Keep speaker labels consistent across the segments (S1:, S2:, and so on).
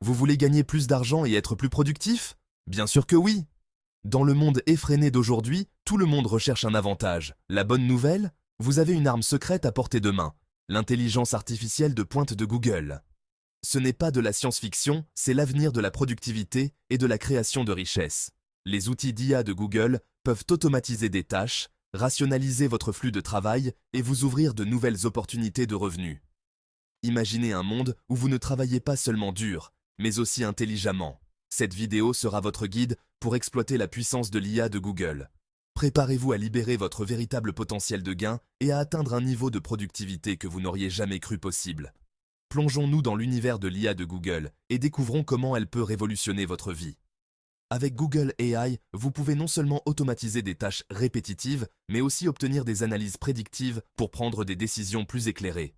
S1: Vous voulez gagner plus d'argent et être plus productif? Bien sûr que oui! Dans le monde effréné d'aujourd'hui, tout le monde recherche un avantage. La bonne nouvelle? Vous avez une arme secrète à portée de main, l'intelligence artificielle de pointe de Google. Ce n'est pas de la science-fiction, c'est l'avenir de la productivité et de la création de richesses. Les outils d'IA de Google peuvent automatiser des tâches, rationaliser votre flux de travail et vous ouvrir de nouvelles opportunités de revenus. Imaginez un monde où vous ne travaillez pas seulement dur, mais aussi intelligemment. Cette vidéo sera votre guide pour exploiter la puissance de l'IA de Google. Préparez-vous à libérer votre véritable potentiel de gain et à atteindre un niveau de productivité que vous n'auriez jamais cru possible. Plongeons-nous dans l'univers de l'IA de Google et découvrons comment elle peut révolutionner votre vie. Avec Google AI, vous pouvez non seulement automatiser des tâches répétitives, mais aussi obtenir des analyses prédictives pour prendre des décisions plus éclairées.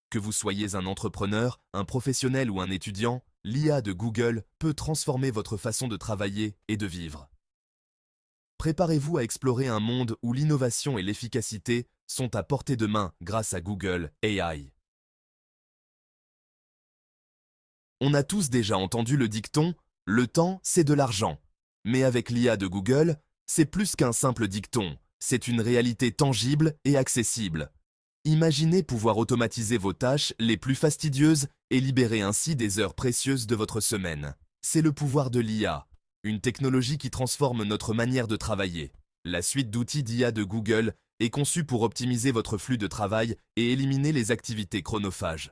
S1: Que vous soyez un entrepreneur, un professionnel ou un étudiant, l'IA de Google peut transformer votre façon de travailler et de vivre. Préparez-vous à explorer un monde où l'innovation et l'efficacité sont à portée de main grâce à Google AI. On a tous déjà entendu le dicton « Le temps, c'est de l'argent ». Mais avec l'IA de Google, c'est plus qu'un simple dicton, c'est une réalité tangible et accessible. Imaginez pouvoir automatiser vos tâches les plus fastidieuses et libérer ainsi des heures précieuses de votre semaine. C'est le pouvoir de l'IA, une technologie qui transforme notre manière de travailler. La suite d'outils d'IA de Google est conçue pour optimiser votre flux de travail et éliminer les activités chronophages.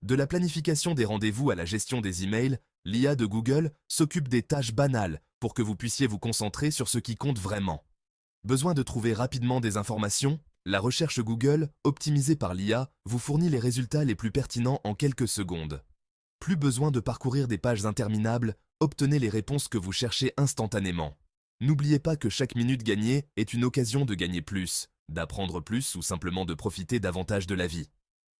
S1: De la planification des rendez-vous à la gestion des emails, l'IA de Google s'occupe des tâches banales pour que vous puissiez vous concentrer sur ce qui compte vraiment. Besoin de trouver rapidement des informations? La recherche Google, optimisée par l'IA, vous fournit les résultats les plus pertinents en quelques secondes. Plus besoin de parcourir des pages interminables, obtenez les réponses que vous cherchez instantanément. N'oubliez pas que chaque minute gagnée est une occasion de gagner plus, d'apprendre plus ou simplement de profiter davantage de la vie.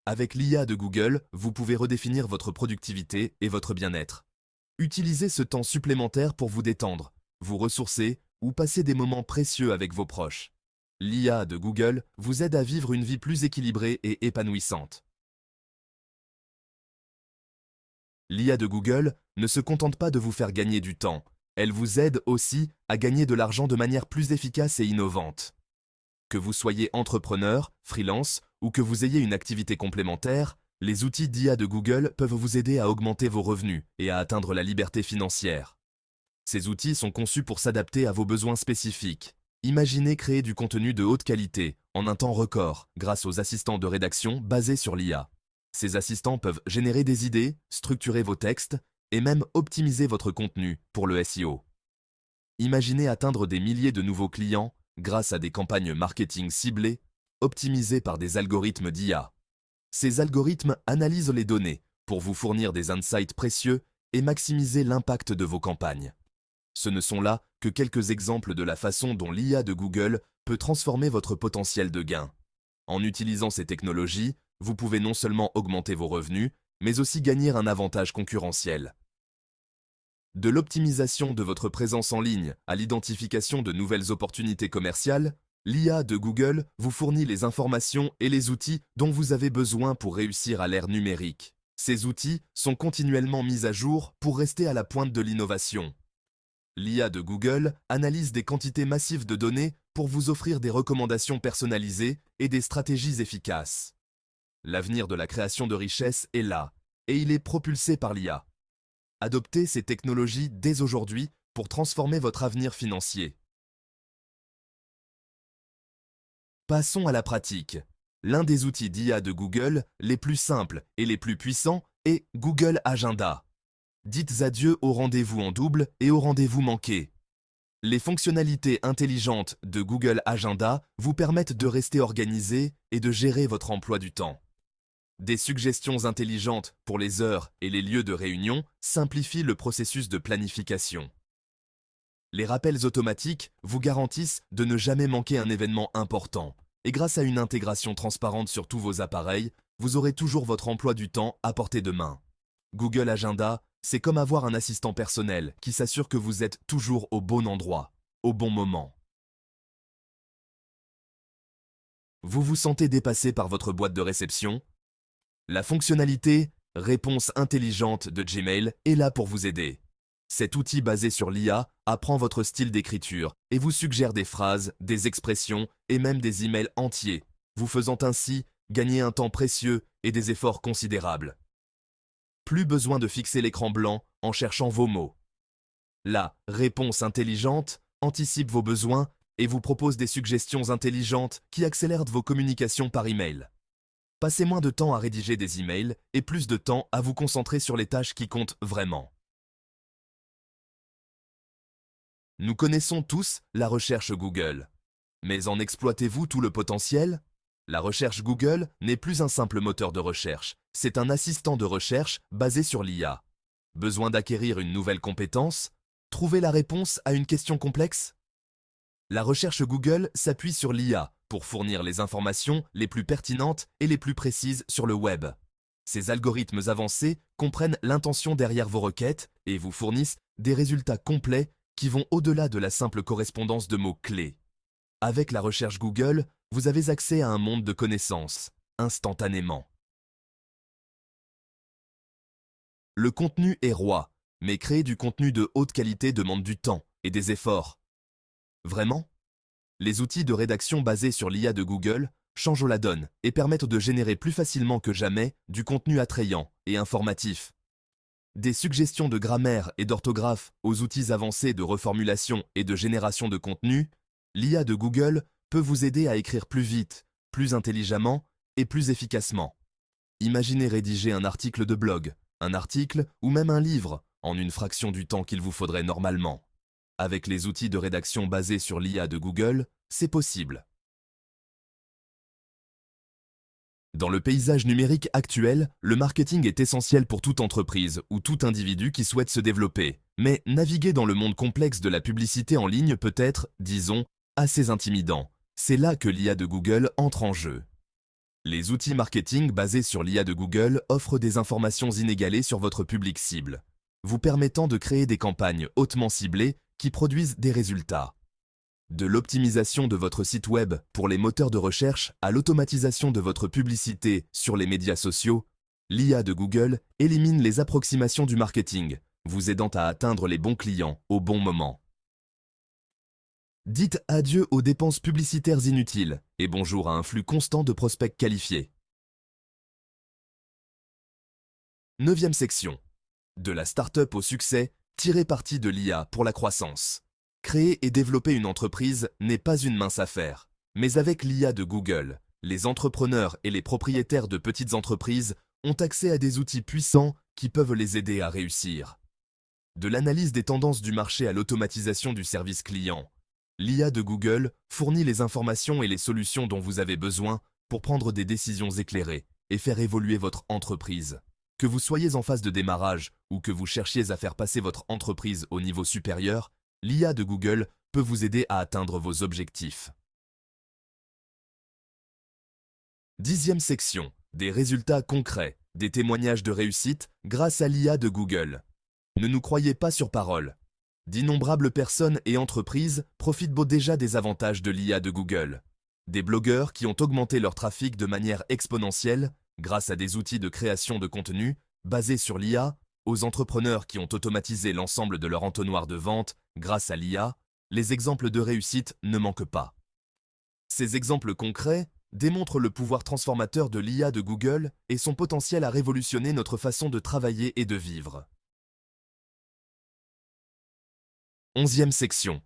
S1: Avec l'IA de Google, vous pouvez redéfinir votre productivité et votre bien-être. Utilisez ce temps supplémentaire pour vous détendre, vous ressourcer ou passer des moments précieux avec vos proches. L'IA de Google vous aide à vivre une vie plus équilibrée et épanouissante. L'IA de Google ne se contente pas de vous faire gagner du temps, elle vous aide aussi à gagner de l'argent de manière plus efficace et innovante. Que vous soyez entrepreneur, freelance ou que vous ayez une activité complémentaire, les outils d'IA de Google peuvent vous aider à augmenter vos revenus et à atteindre la liberté financière. Ces outils sont conçus pour s'adapter à vos besoins spécifiques. Imaginez créer du contenu de haute qualité, en un temps record, grâce aux assistants de rédaction basés sur l'IA. Ces assistants peuvent générer des idées, structurer vos textes et même optimiser votre contenu pour le SEO. Imaginez atteindre des milliers de nouveaux clients grâce à des campagnes marketing ciblées, optimisées par des algorithmes d'IA. Ces algorithmes analysent les données pour vous fournir des insights précieux et maximiser l'impact de vos campagnes. Ce ne sont là que quelques exemples de la façon dont l'IA de Google peut transformer votre potentiel de gain. En utilisant ces technologies, vous pouvez non seulement augmenter vos revenus, mais aussi gagner un avantage concurrentiel. De l'optimisation de votre présence en ligne à l'identification de nouvelles opportunités commerciales, l'IA de Google vous fournit les informations et les outils dont vous avez besoin pour réussir à l'ère numérique. Ces outils sont continuellement mis à jour pour rester à la pointe de l'innovation. L'IA de Google analyse des quantités massives de données pour vous offrir des recommandations personnalisées et des stratégies efficaces. L'avenir de la création de richesses est là, et il est propulsé par l'IA. Adoptez ces technologies dès aujourd'hui pour transformer votre avenir financier. Passons à la pratique. L'un des outils d'IA de Google les plus simples et les plus puissants est Google Agenda. Dites adieu au rendez-vous en double et au rendez-vous manqué. Les fonctionnalités intelligentes de Google Agenda vous permettent de rester organisé et de gérer votre emploi du temps. Des suggestions intelligentes pour les heures et les lieux de réunion simplifient le processus de planification. Les rappels automatiques vous garantissent de ne jamais manquer un événement important. Et grâce à une intégration transparente sur tous vos appareils, vous aurez toujours votre emploi du temps à portée de main. Google Agenda, c'est comme avoir un assistant personnel qui s'assure que vous êtes toujours au bon endroit, au bon moment. Vous vous sentez dépassé par votre boîte de réception? La fonctionnalité Réponse intelligente de Gmail est là pour vous aider. Cet outil basé sur l'IA apprend votre style d'écriture et vous suggère des phrases, des expressions et même des emails entiers, vous faisant ainsi gagner un temps précieux et des efforts considérables. Plus besoin de fixer l'écran blanc en cherchant vos mots. La réponse intelligente anticipe vos besoins et vous propose des suggestions intelligentes qui accélèrent vos communications par email. Passez moins de temps à rédiger des emails et plus de temps à vous concentrer sur les tâches qui comptent vraiment. Nous connaissons tous la recherche Google. Mais en exploitez-vous tout le potentiel? La recherche Google n'est plus un simple moteur de recherche, c'est un assistant de recherche basé sur l'IA. Besoin d'acquérir une nouvelle compétence? Trouver la réponse à une question complexe? La recherche Google s'appuie sur l'IA pour fournir les informations les plus pertinentes et les plus précises sur le web. Ces algorithmes avancés comprennent l'intention derrière vos requêtes et vous fournissent des résultats complets qui vont au-delà de la simple correspondance de mots-clés. Avec la recherche Google, vous avez accès à un monde de connaissances, instantanément. Le contenu est roi, mais créer du contenu de haute qualité demande du temps et des efforts. Vraiment? Les outils de rédaction basés sur l'IA de Google changent la donne et permettent de générer plus facilement que jamais du contenu attrayant et informatif. Des suggestions de grammaire et d'orthographe aux outils avancés de reformulation et de génération de contenu, l'IA de Google peut vous aider à écrire plus vite, plus intelligemment et plus efficacement. Imaginez rédiger un article de blog, un article ou même un livre en une fraction du temps qu'il vous faudrait normalement. Avec les outils de rédaction basés sur l'IA de Google, c'est possible. Dans le paysage numérique actuel, le marketing est essentiel pour toute entreprise ou tout individu qui souhaite se développer. Mais naviguer dans le monde complexe de la publicité en ligne peut être, disons, assez intimidant. C'est là que l'IA de Google entre en jeu. Les outils marketing basés sur l'IA de Google offrent des informations inégalées sur votre public cible, vous permettant de créer des campagnes hautement ciblées qui produisent des résultats. De l'optimisation de votre site web pour les moteurs de recherche à l'automatisation de votre publicité sur les médias sociaux, l'IA de Google élimine les approximations du marketing, vous aidant à atteindre les bons clients au bon moment. Dites adieu aux dépenses publicitaires inutiles et bonjour à un flux constant de prospects qualifiés. 9e section. De la start-up au succès, tirez parti de l'IA pour la croissance. Créer et développer une entreprise n'est pas une mince affaire. Mais avec l'IA de Google, les entrepreneurs et les propriétaires de petites entreprises ont accès à des outils puissants qui peuvent les aider à réussir. De l'analyse des tendances du marché à l'automatisation du service client, l'IA de Google fournit les informations et les solutions dont vous avez besoin pour prendre des décisions éclairées et faire évoluer votre entreprise. Que vous soyez en phase de démarrage ou que vous cherchiez à faire passer votre entreprise au niveau supérieur, l'IA de Google peut vous aider à atteindre vos objectifs. 10e section. Des résultats concrets, des témoignages de réussite grâce à l'IA de Google. Ne nous croyez pas sur parole. D'innombrables personnes et entreprises profitent déjà des avantages de l'IA de Google. Des blogueurs qui ont augmenté leur trafic de manière exponentielle grâce à des outils de création de contenu basés sur l'IA, aux entrepreneurs qui ont automatisé l'ensemble de leur entonnoir de vente grâce à l'IA, les exemples de réussite ne manquent pas. Ces exemples concrets démontrent le pouvoir transformateur de l'IA de Google et son potentiel à révolutionner notre façon de travailler et de vivre. 11e section.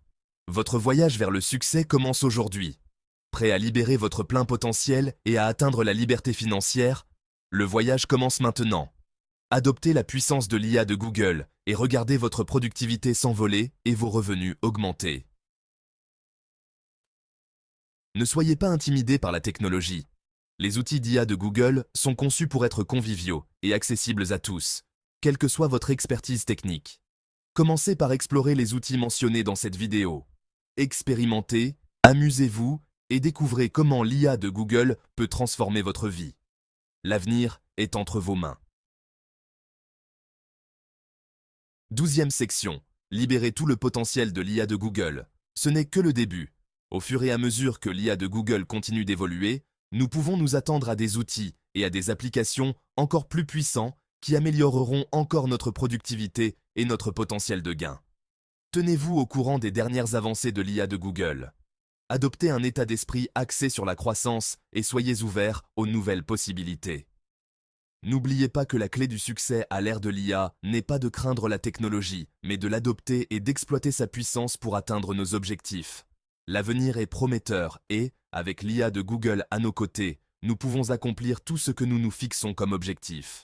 S1: Votre voyage vers le succès commence aujourd'hui. Prêt à libérer votre plein potentiel et à atteindre la liberté financière, le voyage commence maintenant. Adoptez la puissance de l'IA de Google et regardez votre productivité s'envoler et vos revenus augmenter. Ne soyez pas intimidés par la technologie. Les outils d'IA de Google sont conçus pour être conviviaux et accessibles à tous, quelle que soit votre expertise technique. Commencez par explorer les outils mentionnés dans cette vidéo. Expérimentez, amusez-vous et découvrez comment l'IA de Google peut transformer votre vie. L'avenir est entre vos mains. 12e section. Libérez tout le potentiel de l'IA de Google. Ce n'est que le début. Au fur et à mesure que l'IA de Google continue d'évoluer, nous pouvons nous attendre à des outils et à des applications encore plus puissants qui amélioreront encore notre productivité et notre potentiel de gain. Tenez-vous au courant des dernières avancées de l'IA de Google. Adoptez un état d'esprit axé sur la croissance et soyez ouverts aux nouvelles possibilités. N'oubliez pas que la clé du succès à l'ère de l'IA n'est pas de craindre la technologie, mais de l'adopter et d'exploiter sa puissance pour atteindre nos objectifs. L'avenir est prometteur et, avec l'IA de Google à nos côtés, nous pouvons accomplir tout ce que nous nous fixons comme objectif.